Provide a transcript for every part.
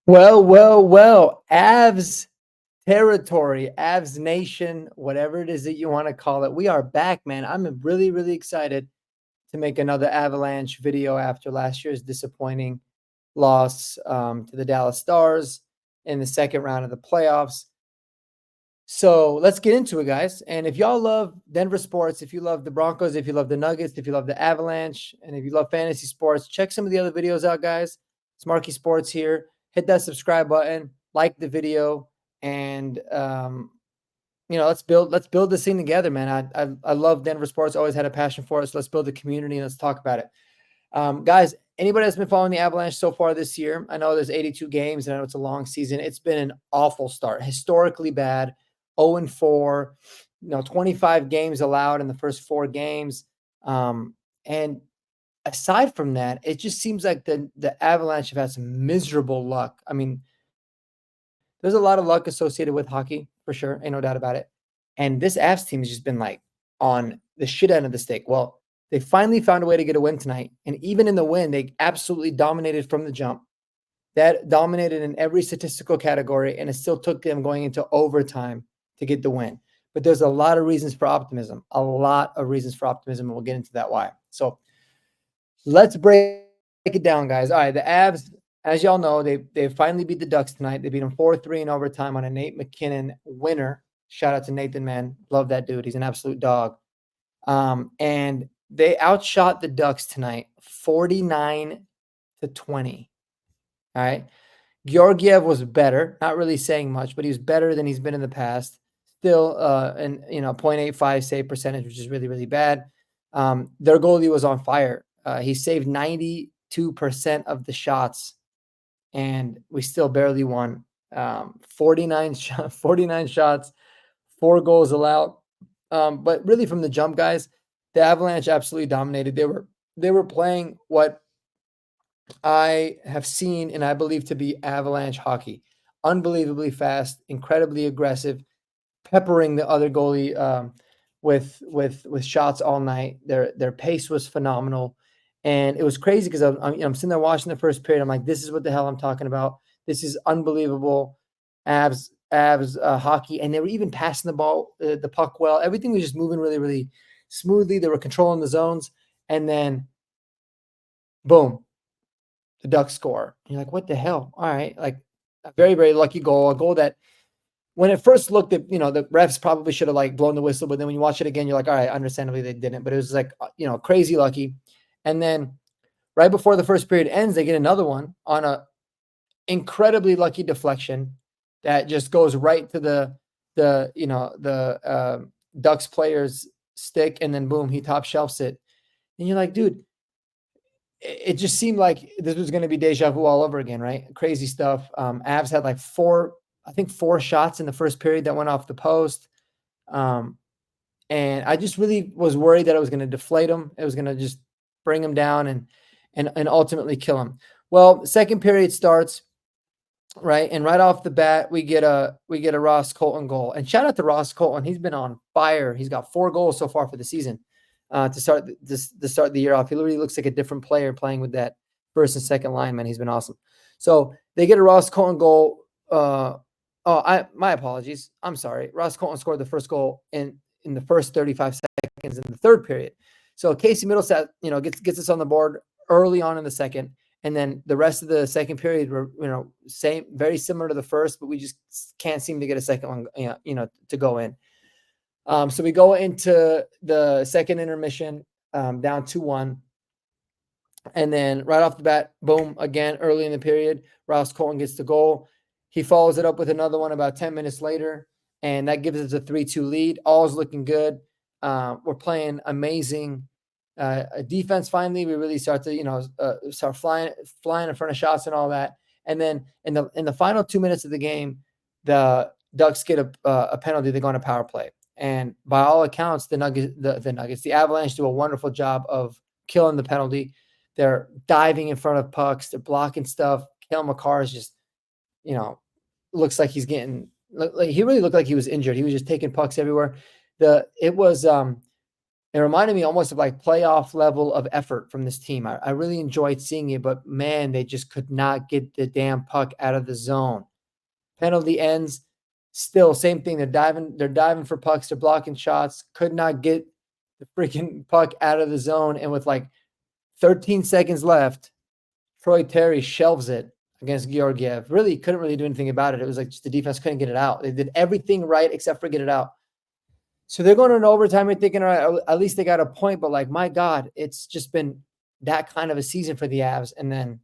Well, Avs territory, Avs nation, whatever it is that you want to call it. We are back, man. I'm really, really excited to make another Avalanche video after last year's disappointing loss to the Dallas Stars in the second round of the playoffs. So let's get into it, guys. And if y'all love Denver sports, if you love the Broncos, if you love the Nuggets, if you love the Avalanche, and if you love fantasy sports, check some of the other videos out, guys. It's Marky Sports here. Hit that subscribe button, like the video, and let's build this thing together, man. I love Denver sports. Always had a passion for it. So let's build a community and let's talk about it. Guys, anybody that's been following the Avalanche so far this year, I know there's 82 games, and I know it's a long season. It's been an awful start, historically bad. 0-4, 25 games allowed in the first 4 games. And aside from that, it just seems like the Avalanche have had some miserable luck. I mean, there's a lot of luck associated with hockey, for sure. Ain't no doubt about it. And this Avs team has just been like on the shit end of the stick. Well, they finally found a way to get a win tonight. And even in the win, they absolutely dominated from the jump. That dominated in every statistical category, and it still took them going into overtime to get the win. But there's a lot of reasons for optimism, and we'll get into that why. So let's break it down, guys. All right, the Avs, as y'all know, they finally beat the Ducks tonight. They beat them 4-3 in overtime on a Nate McKinnon winner. Shout out to Nathan, man. Love that dude. He's an absolute dog. And they outshot the Ducks tonight 49-20. All right. Georgiev was better, not really saying much, but he was better than he's been in the past. Still, and 0.85 save percentage, which is really, really bad. Their goalie was on fire. He saved 92% of the shots, and we still barely won. 49 shots, 4 goals allowed. But really, from the jump, guys, the Avalanche absolutely dominated. They were playing what I have seen and I believe to be Avalanche hockey. Unbelievably fast, incredibly aggressive, peppering the other goalie with shots all night. Their pace was phenomenal, and it was crazy because I'm sitting there watching the first period. I'm like, this is what the hell I'm talking about. This is unbelievable, Avs hockey, and they were even passing the puck well. Everything was just moving really, really smoothly. They were controlling the zones, and then boom, the Ducks score. And you're like, what the hell? All right, like a very, very lucky goal, a goal that when it first looked at, the refs probably should have like blown the whistle, but then when you watch it again, you're like, all right, understandably they didn't, but it was like, crazy lucky. And then right before the first period ends, they get another one on a incredibly lucky deflection that just goes right to the Ducks player's stick, and then boom, he top shelves it. And you're like, dude, it just seemed like this was going to be deja vu all over again, right? Crazy stuff. Avs had like 4 shots in the first period that went off the post. And I just really was worried that it was going to deflate them. It was going to just bring them down and ultimately kill them. Well, second period starts, right? And right off the bat, we get a Ross Colton goal. And shout out to Ross Colton. He's been on fire. He's got 4 goals so far for the season. To start the year off. He literally looks like a different player playing with that first and second line, man. He's been awesome. So they get a Ross Colton goal. My apologies. I'm sorry. Ross Colton scored the first goal in the first 35 seconds in the third period. So Casey Middlestat, gets us on the board early on in the second. And then the rest of the second period were, very similar to the first, but we just can't seem to get a second one, to go in. So we go into the second intermission, down 2-1. And then right off the bat, boom, again, early in the period, Ross Colton gets the goal. He follows it up with another one about 10 minutes later, and that gives us a 3-2 lead. All is looking good. We're playing amazing defense finally. We really start to, start flying in front of shots and all that. And then in the final 2 minutes of the game, the Ducks get a penalty. They go on a power play. And by all accounts, the Avalanche do a wonderful job of killing the penalty. They're diving in front of pucks. They're blocking stuff. Kale McCarr is just, looks like he really looked like he was injured. He was just taking pucks everywhere. It was It reminded me almost of like playoff level of effort from this team. I really enjoyed seeing it, but man, they just could not get the damn puck out of the zone. Penalty ends, still same thing. They're diving for pucks, they're blocking shots, could not get the freaking puck out of the zone. And with like 13 seconds left, Troy Terry shelves it against Georgiev. Really couldn't really do anything about it. It was like just the defense couldn't get it out. They did everything right except for get it out. So they're going into overtime and thinking, all right, at least they got a point. But like, my God, it's just been that kind of a season for the Avs. And then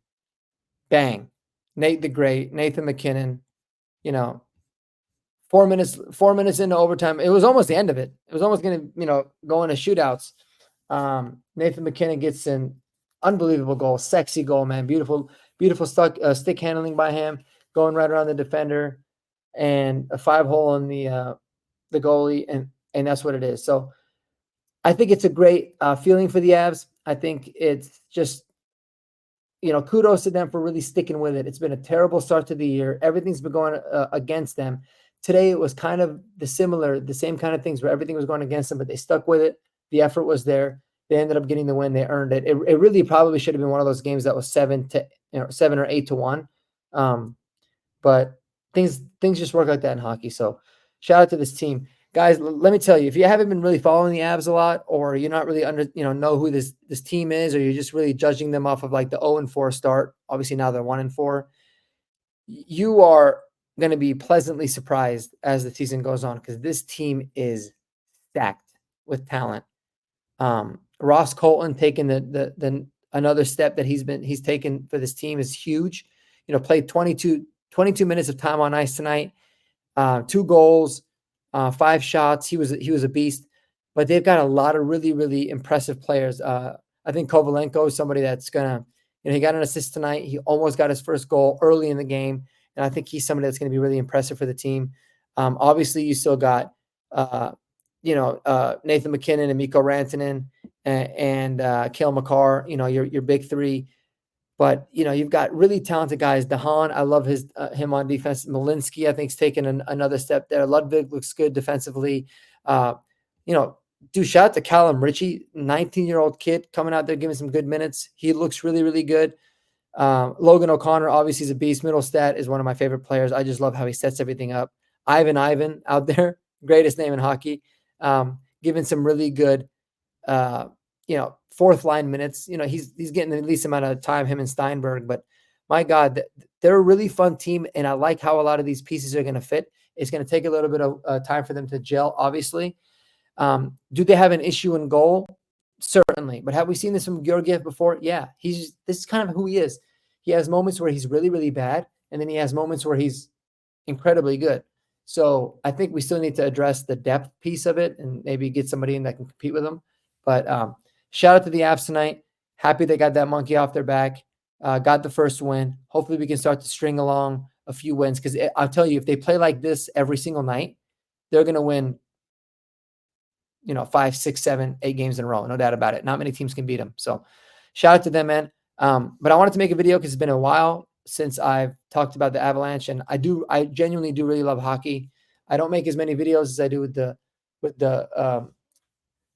bang, Nate the Great, Nathan McKinnon, you know, 4 minutes into overtime. It was almost the end of it. It was almost going to, go into shootouts. Nathan McKinnon gets an unbelievable goal, sexy goal, man. Beautiful stick handling by him, going right around the defender, and a 5-hole in the goalie, and that's what it is. So I think it's a great feeling for the Avs. I think it's just, kudos to them for really sticking with it. It's been a terrible start to the year. Everything's been going against them. Today it was kind of the same kind of things where everything was going against them, but they stuck with it. The effort was there. They ended up getting the win. They earned it. It really probably should have been one of those games that was 7 or 8-1. But things just work like that in hockey. So shout out to this team. Guys, let me tell you, if you haven't been really following the Avs a lot, or you're not really know who this team is, or you're just really judging them off of like the 0-4 start, obviously now they're 1-4, you are going to be pleasantly surprised as the season goes on, because this team is stacked with talent. Ross Colton taking the another step that he's taken for this team is huge. Played 22 minutes of time on ice tonight, 2 goals, 5 shots. He was a beast. But they've got a lot of really, really impressive players. I think Kovalenko is somebody that's gonna, he got an assist tonight. He almost got his first goal early in the game, and I think he's somebody that's going to be really impressive for the team. Obviously, you still got Nathan McKinnon and Mikko Rantanen and Cale Makar, your big 3. But, you've got really talented guys. Dahan, I love him on defense. Malinsky, I think, is taking another step there. Ludwig looks good defensively. Shout out to Callum Ritchie, 19-year-old kid coming out there giving some good minutes. He looks really, really good. Logan O'Connor, obviously, is a beast. Middlestat is one of my favorite players. I just love how he sets everything up. Ivan out there, greatest name in hockey, giving some really good, fourth line minutes. He's getting the least amount of time, him and Steinberg. But my God, they're a really fun team, and I like how a lot of these pieces are going to fit. It's going to take a little bit of time for them to gel, obviously. Do they have an issue in goal? Certainly. But have we seen this from Georgiev before? Yeah. This is kind of who he is. He has moments where he's really, really bad, and then he has moments where he's incredibly good. So I think we still need to address the depth piece of it and maybe get somebody in that can compete with them. But shout out to the Avs tonight. Happy they got that monkey off their back. Got the first win. Hopefully we can start to string along a few wins, because I'll tell you, if they play like this every single night, they're going to win 5, 6, 7, 8 games in a row. No doubt about it. Not many teams can beat them. So shout out to them, man. But I wanted to make a video because it's been a while since I've talked about the Avalanche, and I genuinely do really love hockey. I don't make as many videos as I do with the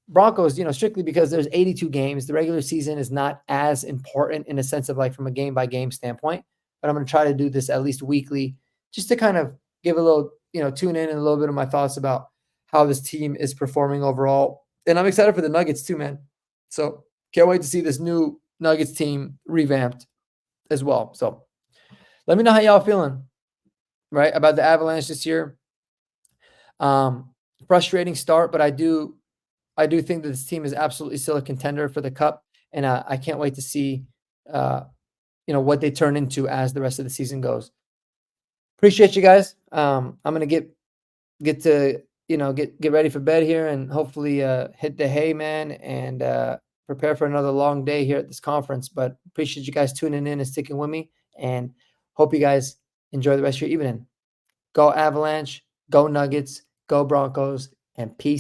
Broncos, strictly because there's 82 games. The regular season is not as important in a sense of like from a game by game standpoint, but I'm going to try to do this at least weekly, just to kind of give a little, tune in and a little bit of my thoughts about how this team is performing overall. And I'm excited for the Nuggets too, man. So can't wait to see this new Nuggets team revamped as well. So let me know how y'all feeling, right, about the Avalanche this year. Frustrating start, but I do think that this team is absolutely still a contender for the Cup, and I can't wait to see, what they turn into as the rest of the season goes. Appreciate you guys. I'm gonna get to get ready for bed here, and hopefully hit the hay, man, and prepare for another long day here at this conference. But appreciate you guys tuning in and sticking with me, and hope you guys enjoy the rest of your evening. Go Avalanche, go Nuggets, go Broncos, and peace.